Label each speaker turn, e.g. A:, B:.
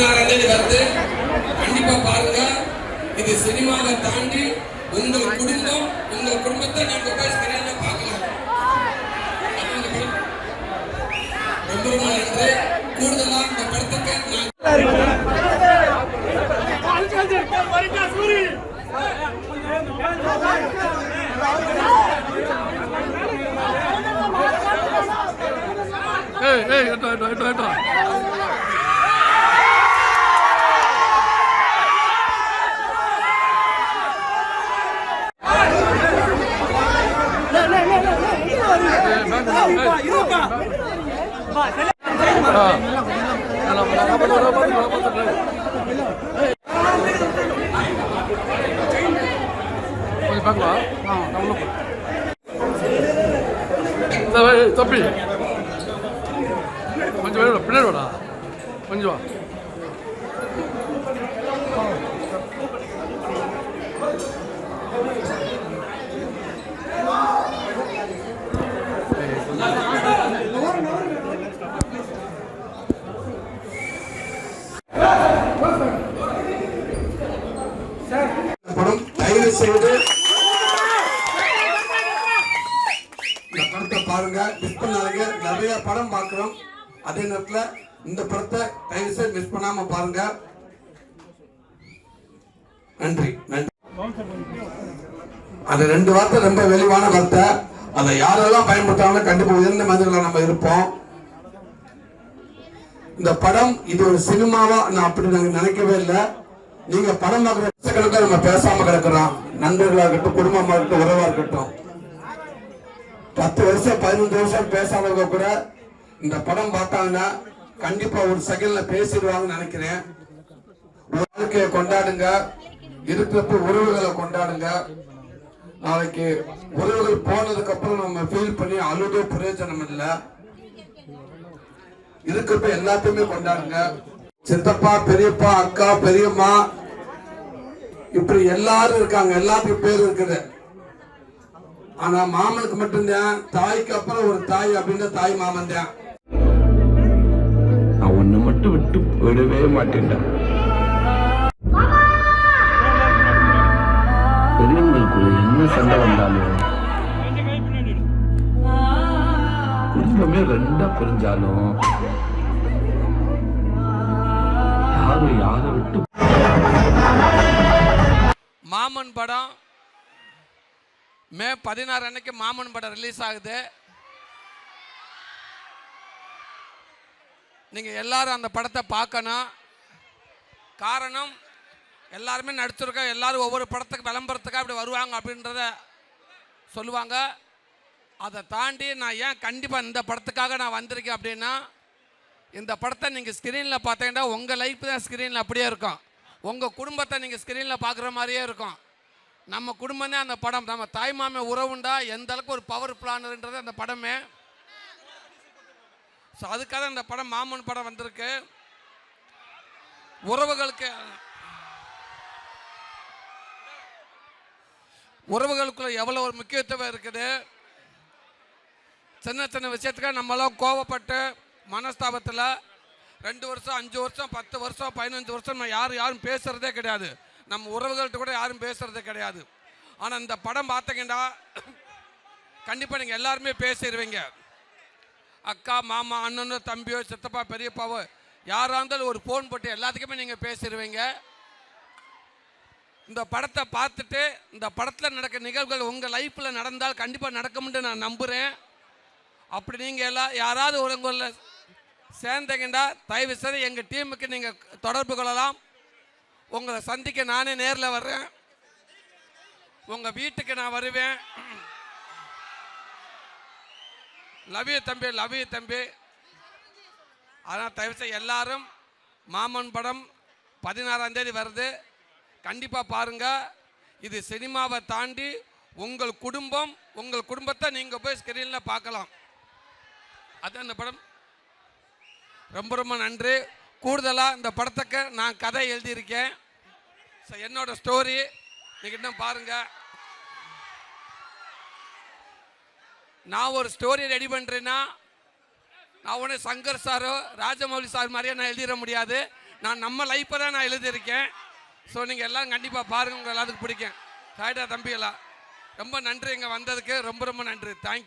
A: 16ஆம் தேதி வருது. கண்டிப்பா பாருங்க. இது சினிமாவை தாண்டி உங்கள் குடும்பம், உங்கள் குடும்பத்தை நீங்க போய் ஸ்கிரீன்ல பார்க்கலாம். ரொம்ப ரொம்ப நன்றி. கூடுதலா இந்த படத்துக்கு
B: தப்பி கொஞ்சம் பின்னாடி வாடா கொஞ்சம் வா.
C: படம் தயவு செய்து இந்த படத்தை பாருங்க, மிஸ் பண்ணாதீங்க. நிறைய படம் பார்க்கிறோம், அதே நேரத்தில் இந்த படத்தை தயவு செய்து மிஸ் பண்ணாம பாருங்க. நன்றி நன்றி. அந்த 2 வார்த்தை ரொம்ப வெளிவான வார்த்தை. அதை யாரெல்லாம் பயன்படுத்தாலும் கண்டிப்பா உயர்ந்த மனிதர்களாக நம்ம இருப்போம். இந்த படம் இது ஒரு சினிமாவா நான் அப்படி நாங்க நினைக்கவே இல்லை. நீங்க படம் பார்க்குற நம்ம பேசாம கிடக்கிறோம். நண்பர்களா இருக்கட்டும், குடும்பமா இருக்கட்டும், உறவா இருக்கட்டும், 10 வருஷம் 15 வருஷம் பேசாதவங்க கூட இந்த படம் பார்த்தாங்கன்னா கண்டிப்பா ஒரு செகண்ட்ல பேசிடுவாங்கன்னு நினைக்கிறேன். வாழ்க்கையை கொண்டாடுங்க, இருக்கிறப்ப உறவுகளை கொண்டாடுங்க. நாளைக்கு உறவுகள் போனதுக்கு அப்புறம் நம்ம ஃபீல் பண்ணி அழுதோ பிரயோஜனம் இல்லை. இருக்கிறப்ப எல்லாத்தையுமே கொண்டாடுங்க. சித்தப்பா, பெரியப்பா, அக்கா, பெரியம்மா, இப்படி எல்லாரும் இருக்காங்க, எல்லாத்துக்கும் பேர் இருக்குது. ஆனா மாமனுக்கு மட்டும்தான் தாய்க்கு அப்புறம் ஒரு தாய் அப்படின்ற தாய் மாமன் தான்.
D: நான் ஒண்ணு மட்டும் விட்டு போயிடவே மாட்டேன்டா. பெரியவங்களுக்குள்ள என்ன சண்டை வந்தாலும், குடும்பமே 2ஆ பிரிஞ்சாலும், யாரும் யாரை விட்டு.
A: மாமன் படம் மே 16 அன்னைக்கு மாமன் படம் ரிலீஸ் ஆகுது. நீங்க எல்லாரும் அந்த படத்தை பார்க்கணும். காரணம், எல்லாருமே நடிச்சிருக்க, எல்லாரும் ஒவ்வொரு படத்துக்கு விளம்பரத்துக்காக அப்படி வருவாங்க அப்படின்றத சொல்லுவாங்க. அதை தாண்டி நான் ஏன் கண்டிப்பாக இந்த படத்துக்காக நான் வந்திருக்கேன் அப்படின்னா, இந்த படத்தை நீங்கள் ஸ்க்ரீனில் பார்த்தீங்கன்னா உங்கள் லைஃப் தான் ஸ்க்ரீனில் அப்படியே இருக்கும். உங்கள் குடும்பத்தை நீங்கள் ஸ்க்ரீனில் பார்க்குற மாதிரியே இருக்கும். நம்ம குடும்பமே அந்த படம். நம்ம தாய்மாமே உறவுண்டா எந்த அளவுக்கு ஒரு பவர் பிளான்ன்றது அந்த படமே. ஸோ அதுக்காக இந்த படம் மாமன் படம் வந்திருக்கு. உறவுகளுக்குள்ள எவ்வளோ ஒரு முக்கியத்துவம் இருக்குது. சின்ன சின்ன விஷயத்துக்காக நம்மளாம் கோவப்பட்டு மனஸ்தாபத்தில் 2 வருஷம் 5 வருஷம் 10 வருஷம் 15 வருஷம் நம்ம யாரும் பேசுகிறதே கிடையாது. நம்ம உறவுகள்கிட்ட கூட யாரும் பேசுகிறதே கிடையாது. ஆனால் இந்த படம் பார்த்தீங்கன்னா கண்டிப்பாக நீங்கள் எல்லாருமே பேசிடுவீங்க. அக்கா, மாமா, அண்ணனோ, தம்பியோ, சித்தப்பா, பெரியப்பாவோ யாராக இருந்தாலும் ஒரு ஃபோன் போட்டு எல்லாத்துக்குமே நீங்கள் பேசிடுவீங்க. இந்த படத்தை பார்த்துட்டு இந்த படத்தில் நடக்கிற நிகழ்வுகள் உங்கள் லைஃப்பில் நடந்தால் கண்டிப்பாக நடக்கும்னு நான் நம்புகிறேன். அப்படி நீங்கள் யாராவது ஒரு உங்களில் சேர்ந்தீங்கன்னா தயவு செய்து எங்கள் டீமுக்கு நீங்கள் தொடர்பு கொள்ளலாம். உங்களை சந்திக்க நானே நேரில் வர்றேன். உங்கள் வீட்டுக்கு நான் வருவேன். லவ் யூ தம்பி, லவ் யூ தம்பி. அதனால் தயவு செய்து எல்லாரும் மாமன் படம் 16ஆம் தேதி வருது. கண்டிப்பாக பாருங்கள். இது சினிமாவை தாண்டி உங்கள் குடும்பம், உங்கள் குடும்பத்தை நீங்கள் போய் ஸ்க்ரீனில் பார்க்கலாம். அதுதான் இந்த படம். ரொம்ப ரொம்ப நன்றி. கூடுதலாக இந்த படத்துக்கு நான் கதை எழுதியிருக்கேன். ஸோ என்னோட ஸ்டோரி நீங்கள் இன்னும் பாருங்கள். நான் ஒரு ஸ்டோரி ரெடி பண்ணுறேன்னா நான் ஒன்று சங்கர் சாரோ ராஜமௌலி சார் மாதிரியே நான் எழுதிட முடியாது. நான் நம்ம லைஃப்பை தான் நான் எழுதியிருக்கேன். ஸோ நீங்கள் எல்லாம் கண்டிப்பாக பாருங்கள், உங்கள் எல்லாத்துக்கும் பிடிக்கும். சாய்டா தம்பி எல்லாம் ரொம்ப நன்றி இங்கே வந்ததுக்கு, ரொம்ப ரொம்ப நன்றி. தேங்க்யூ.